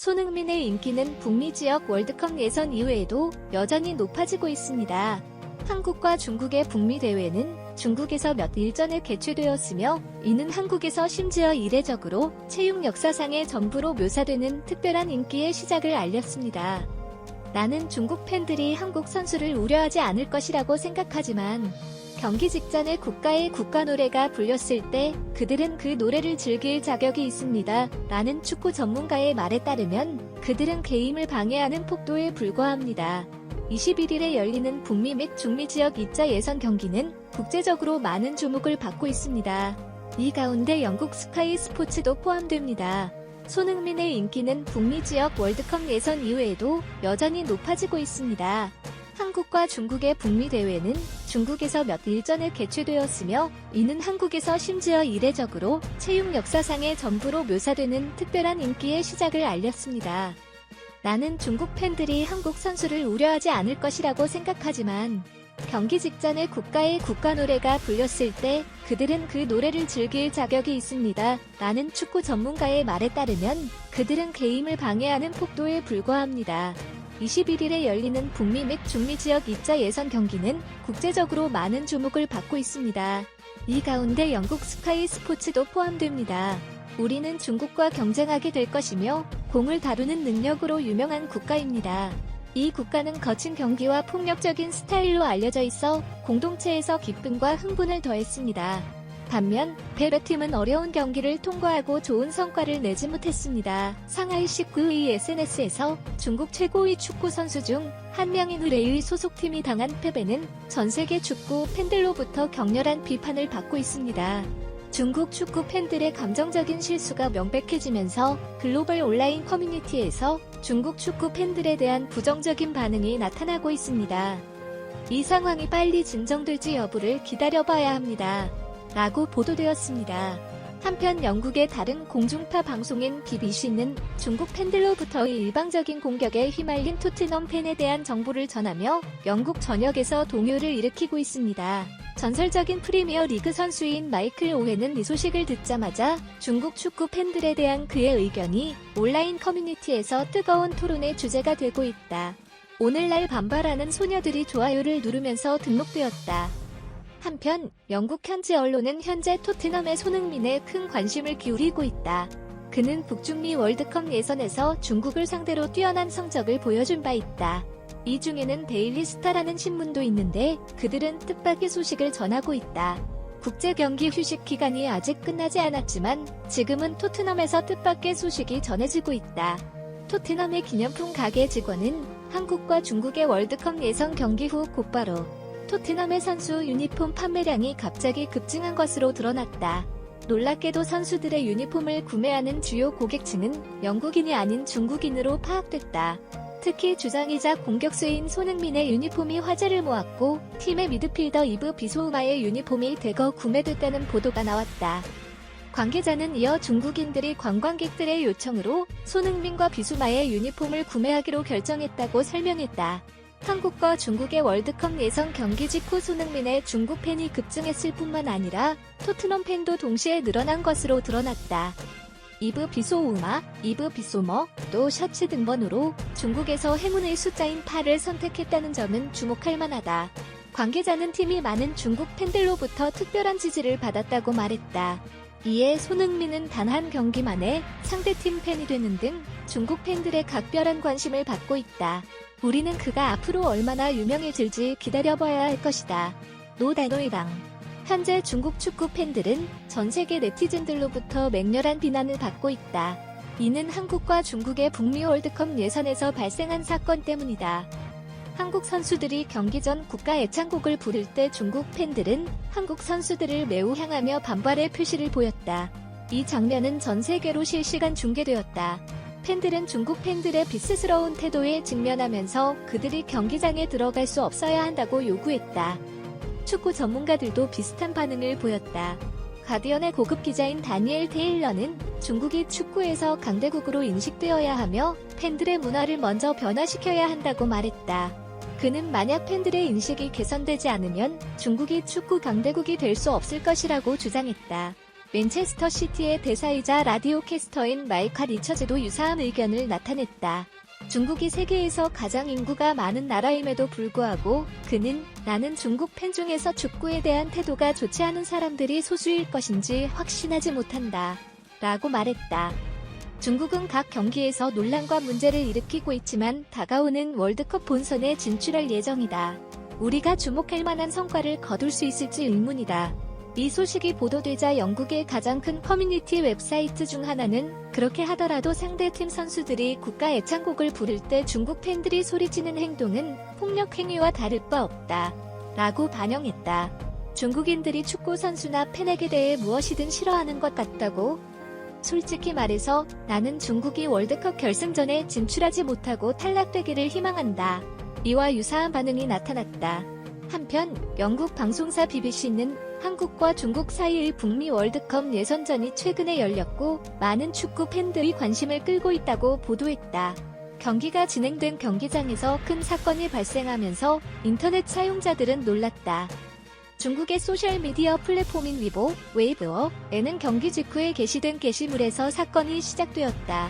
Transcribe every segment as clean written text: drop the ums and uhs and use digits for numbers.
손흥민의 인기는 북미 지역 월드컵 예선 이후에도 여전히 높아지고 있습니다. 한국과 중국의 북미 대회는 중국에서 몇 일 전에 개최되었으며 이는 한국에서 심지어 이례적으로 체육 역사상의 전부로 묘사되는 특별한 인기의 시작을 알렸습니다. 나는 중국 팬들이 한국 선수를 우려하지 않을 것이라고 생각하지만 경기 직전에 국가의 국가 노래가 불렸을 때 그들은 그 노래를 즐길 자격이 있습니다. 라는 축구 전문가의 말에 따르면 그들은 게임을 방해하는 폭도에 불과합니다. 21일에 열리는 북미 및 중미 지역 2차 예선 경기는 국제적으로 많은 주목을 받고 있습니다. 이 가운데 영국 스카이 스포츠도 포함됩니다. 손흥민의 인기는 북미 지역 월드컵 예선 이후에도 여전히 높아지고 있습니다. 한국과 중국의 북미 대회는 중국에서 몇 일 전에 개최되었으며 이는 한국에서 심지어 이례적으로 체육 역사상의 전부로 묘사되는 특별한 인기의 시작을 알렸습니다. 나는 중국 팬들이 한국 선수를 우려하지 않을 것이라고 생각하지만 경기 직전에 국가의 국가 노래가 불렸을 때 그들은 그 노래를 즐길 자격이 있습니다. 라는 축구 전문가의 말에 따르면 그들은 게임을 방해하는 폭도에 불과합니다. 21일에 열리는 북미 및 중미 지역 2차 예선 경기는 국제적으로 많은 주목을 받고 있습니다. 이 가운데 영국 스카이 스포츠도 포함됩니다. 우리는 중국과 경쟁하게 될 것이며 공을 다루는 능력으로 유명한 국가입니다. 이 국가는 거친 경기와 폭력적인 스타일로 알려져 있어 공동체에서 기쁨과 흥분을 더했습니다. 반면 베르팀은 어려운 경기를 통과하고 좋은 성과를 내지 못했습니다. 상하이 19의 SNS에서 중국 최고의 축구 선수 중 한 명인 의뢰의 소속팀이 당한 패배는 전세계 축구 팬들로부터 격렬한 비판을 받고 있습니다. 중국 축구 팬들의 감정적인 실수가 명백해지면서 글로벌 온라인 커뮤니티에서 중국 축구 팬들에 대한 부정적인 반응이 나타나고 있습니다. 이 상황이 빨리 진정될지 여부를 기다려봐야 합니다. 라고 보도되었습니다. 한편 영국의 다른 공중파 방송인 BBC는 중국 팬들로부터의 일방적인 공격에 휘말린 토트넘 팬에 대한 정보를 전하며 영국 전역에서 동요를 일으키고 있습니다. 전설적인 프리미어 리그 선수인 마이클 오웬은 이 소식을 듣자마자 중국 축구 팬들에 대한 그의 의견이 온라인 커뮤니티에서 뜨거운 토론의 주제가 되고 있다. 오늘날 반발하는 소녀들이 좋아요를 누르면서 등록되었다. 한편 영국 현지 언론은 현재 토트넘의 손흥민에 큰 관심을 기울이고 있다. 그는 북중미 월드컵 예선에서 중국을 상대로 뛰어난 성적을 보여준 바 있다. 이 중에는 데일리 스타라는 신문도 있는데 그들은 뜻밖의 소식을 전하고 있다. 국제 경기 휴식 기간이 아직 끝나지 않았지만 지금은 토트넘에서 뜻밖의 소식이 전해지고 있다. 토트넘의 기념품 가게 직원은 한국과 중국의 월드컵 예선 경기 후 곧바로 토트넘의 선수 유니폼 판매량이 갑자기 급증한 것으로 드러났다. 놀랍게도 선수들의 유니폼을 구매하는 주요 고객층은 영국인이 아닌 중국인으로 파악됐다. 특히 주장이자 공격수인 손흥민의 유니폼이 화제를 모았고 팀의 미드필더 이브 비소우마의 유니폼이 대거 구매됐다는 보도가 나왔다. 관계자는 이어 중국인들이 관광객들의 요청으로 손흥민과 비수마의 유니폼을 구매하기로 결정했다고 설명했다. 한국과 중국의 월드컵 예선 경기 직후 손흥민의 중국 팬이 급증했을 뿐만 아니라 토트넘 팬도 동시에 늘어난 것으로 드러났다. 이브 비소우마, 이브 비소머, 또 셔츠 등번호로 중국에서 행운의 숫자인 8을 선택했다는 점은 주목할 만하다. 관계자는 팀이 많은 중국 팬들로부터 특별한 지지를 받았다고 말했다. 이에 손흥민은 단 한 경기 만에 상대팀 팬이 되는 등 중국 팬들의 각별한 관심을 받고 있다. 우리는 그가 앞으로 얼마나 유명해질지 기다려봐야 할 것이다. 노다노이랑 현재 중국 축구 팬들은 전 세계 네티즌들로부터 맹렬한 비난을 받고 있다. 이는 한국과 중국의 북미 월드컵 예선에서 발생한 사건 때문이다. 한국 선수들이 경기 전 국가 애창곡을 부를 때 중국 팬들은 한국 선수들을 매우 향하며 반발의 표시를 보였다. 이 장면은 전 세계로 실시간 중계되었다. 팬들은 중국 팬들의 비스스러운 태도에 직면하면서 그들이 경기장에 들어갈 수 없어야 한다고 요구했다. 축구 전문가들도 비슷한 반응을 보였다. 가디언의 고급 기자인 다니엘 테일러는 중국이 축구에서 강대국으로 인식되어야 하며 팬들의 문화를 먼저 변화시켜야 한다고 말했다. 그는 만약 팬들의 인식이 개선되지 않으면 중국이 축구 강대국이 될 수 없을 것이라고 주장했다. 맨체스터 시티의 대사이자 라디오 캐스터인 마이카 리처즈도 유사한 의견을 나타냈다. 중국이 세계에서 가장 인구가 많은 나라임에도 불구하고 그는 나는 중국 팬 중에서 축구에 대한 태도가 좋지 않은 사람들이 소수일 것인지 확신하지 못한다. 라고 말했다. 중국은 각 경기에서 논란과 문제를 일으키고 있지만 다가오는 월드컵 본선에 진출할 예정이다. 우리가 주목할 만한 성과를 거둘 수 있을지 의문이다. 이 소식이 보도되자 영국의 가장 큰 커뮤니티 웹사이트 중 하나는 그렇게 하더라도 상대팀 선수들이 국가 애창곡을 부를 때 중국 팬들이 소리치는 행동은 폭력 행위와 다를 바 없다. 라고 반영했다. 중국인들이 축구 선수나 팬에게 대해 무엇이든 싫어하는 것 같다고? 솔직히 말해서 나는 중국이 월드컵 결승전에 진출하지 못하고 탈락되기를 희망한다. 이와 유사한 반응이 나타났다. 한편 영국 방송사 BBC는 한국과 중국 사이의 북미 월드컵 예선전이 최근에 열렸고 많은 축구 팬들이 관심을 끌고 있다고 보도했다. 경기가 진행된 경기장에서 큰 사건이 발생하면서 인터넷 사용자들은 놀랐다. 중국의 소셜미디어 플랫폼인 위보, 웨이브어에는 경기 직후에 게시된 게시물에서 사건이 시작되었다.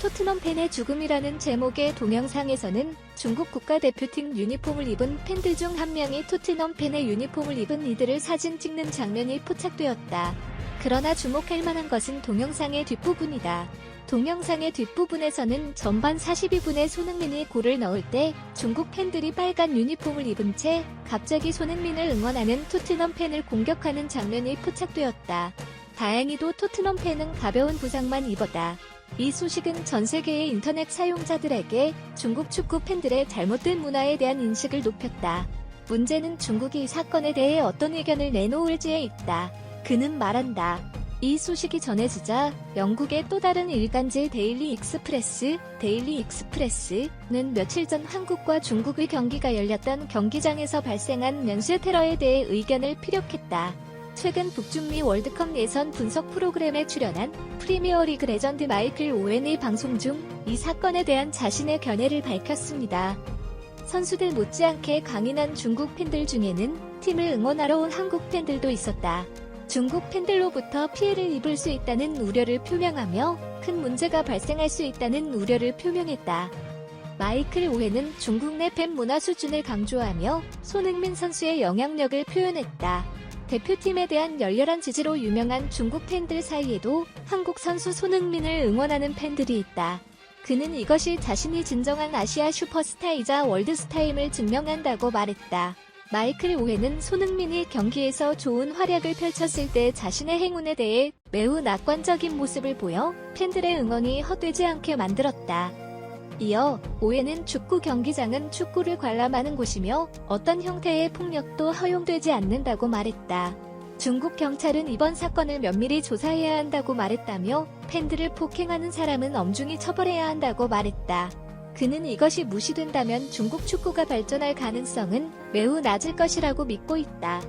토트넘 팬의 죽음이라는 제목의 동영상에서는 중국 국가대표팀 유니폼을 입은 팬들 중 한 명이 토트넘 팬의 유니폼을 입은 이들을 사진 찍는 장면이 포착되었다. 그러나 주목할 만한 것은 동영상의 뒷부분이다. 동영상의 뒷부분에서는 전반 42분에 손흥민이 골을 넣을 때 중국 팬들이 빨간 유니폼을 입은 채 갑자기 손흥민을 응원하는 토트넘 팬을 공격하는 장면이 포착되었다. 다행히도 토트넘 팬은 가벼운 부상만 입었다. 이 소식은 전 세계의 인터넷 사용자들에게 중국 축구 팬들의 잘못된 문화에 대한 인식을 높였다. 문제는 중국이 이 사건에 대해 어떤 의견을 내놓을지에 있다. 그는 말한다. 이 소식이 전해지자 영국의 또 다른 일간지 데일리 익스프레스는 며칠 전 한국과 중국의 경기가 열렸던 경기장에서 발생한 면세 테러에 대해 의견을 피력했다. 최근 북중미 월드컵 예선 분석 프로그램에 출연한 프리미어리그 레전드 마이클 오웬이 방송 중 이 사건에 대한 자신의 견해를 밝혔습니다. 선수들 못지않게 강인한 중국 팬들 중에는 팀을 응원하러 온 한국 팬들도 있었다. 중국 팬들로부터 피해를 입을 수 있다는 우려를 표명하며 큰 문제가 발생할 수 있다는 우려를 표명했다. 마이클 오웬은 중국 내 팬 문화 수준을 강조하며 손흥민 선수의 영향력을 표현했다. 대표팀에 대한 열렬한 지지로 유명한 중국 팬들 사이에도 한국 선수 손흥민을 응원하는 팬들이 있다. 그는 이것이 자신이 진정한 아시아 슈퍼스타이자 월드스타임을 증명한다고 말했다. 마이클 오웬은 손흥민이 경기에서 좋은 활약을 펼쳤을 때 자신의 행운에 대해 매우 낙관적인 모습을 보여 팬들의 응원이 헛되지 않게 만들었다. 이어 오웬은 축구 경기장은 축구를 관람하는 곳이며 어떤 형태의 폭력도 허용되지 않는다고 말했다. 중국 경찰은 이번 사건을 면밀히 조사해야 한다고 말했다며 팬들을 폭행하는 사람은 엄중히 처벌해야 한다고 말했다. 그는 이것이 무시된다면 중국 축구가 발전할 가능성은 매우 낮을 것이라고 믿고 있다.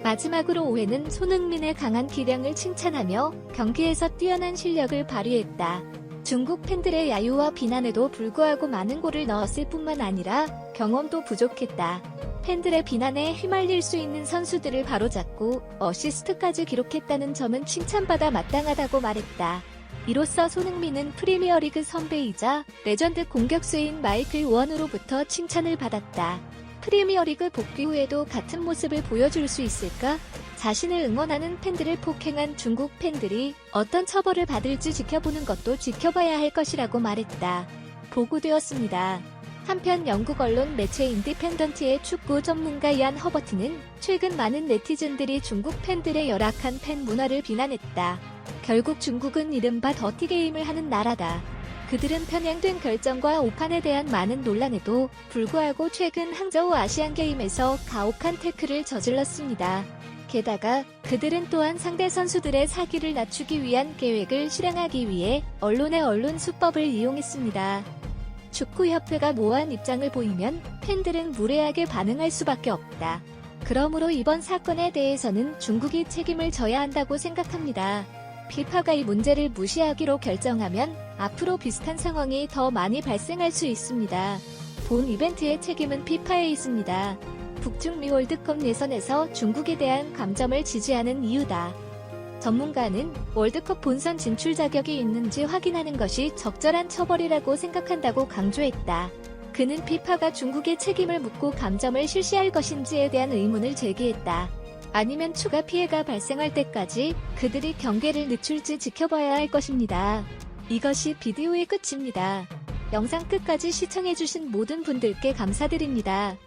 마지막으로 오웬은 손흥민의 강한 기량을 칭찬하며 경기에서 뛰어난 실력을 발휘했다. 중국 팬들의 야유와 비난에도 불구하고 많은 골을 넣었을 뿐만 아니라 경험도 부족했다. 팬들의 비난에 휘말릴 수 있는 선수들을 바로잡고 어시스트까지 기록했다는 점은 칭찬받아 마땅하다고 말했다. 이로써 손흥민은 프리미어리그 선배이자 레전드 공격수인 마이클 오웬으로부터 칭찬을 받았다. 프리미어리그 복귀 후에도 같은 모습을 보여줄 수 있을까? 자신을 응원하는 팬들을 폭행한 중국 팬들이 어떤 처벌을 받을지 지켜보는 것도 지켜봐야 할 것이라고 말했다. 보고되었습니다. 한편 영국 언론 매체 인디펜던트의 축구 전문가 이안 허버트는 최근 많은 네티즌들이 중국 팬들의 열악한 팬 문화를 비난했다. 결국 중국은 이른바 더티게임을 하는 나라다. 그들은 편향된 결정과 오판에 대한 많은 논란에도 불구하고 최근 항저우 아시안게임에서 가혹한 태클을 저질렀습니다. 게다가 그들은 또한 상대 선수들의 사기를 낮추기 위한 계획을 실행하기 위해 언론의 언론 수법을 이용했습니다. 축구협회가 모호한 입장을 보이면 팬들은 무례하게 반응할 수밖에 없다. 그러므로 이번 사건에 대해서는 중국이 책임을 져야 한다고 생각합니다. 피파가 이 문제를 무시하기로 결정하면 앞으로 비슷한 상황이 더 많이 발생할 수 있습니다. 본 이벤트의 책임은 피파에 있습니다. 북중미 월드컵 예선에서 중국에 대한 감점을 지지하는 이유다. 전문가는 월드컵 본선 진출 자격이 있는지 확인하는 것이 적절한 처벌이라고 생각한다고 강조했다. 그는 피파가 중국에 책임을 묻고 감점을 실시할 것인지에 대한 의문을 제기했다. 아니면 추가 피해가 발생할 때까지 그들이 경계를 늦출지 지켜봐야 할 것입니다. 이것이 비디오의 끝입니다. 영상 끝까지 시청해주신 모든 분들께 감사드립니다.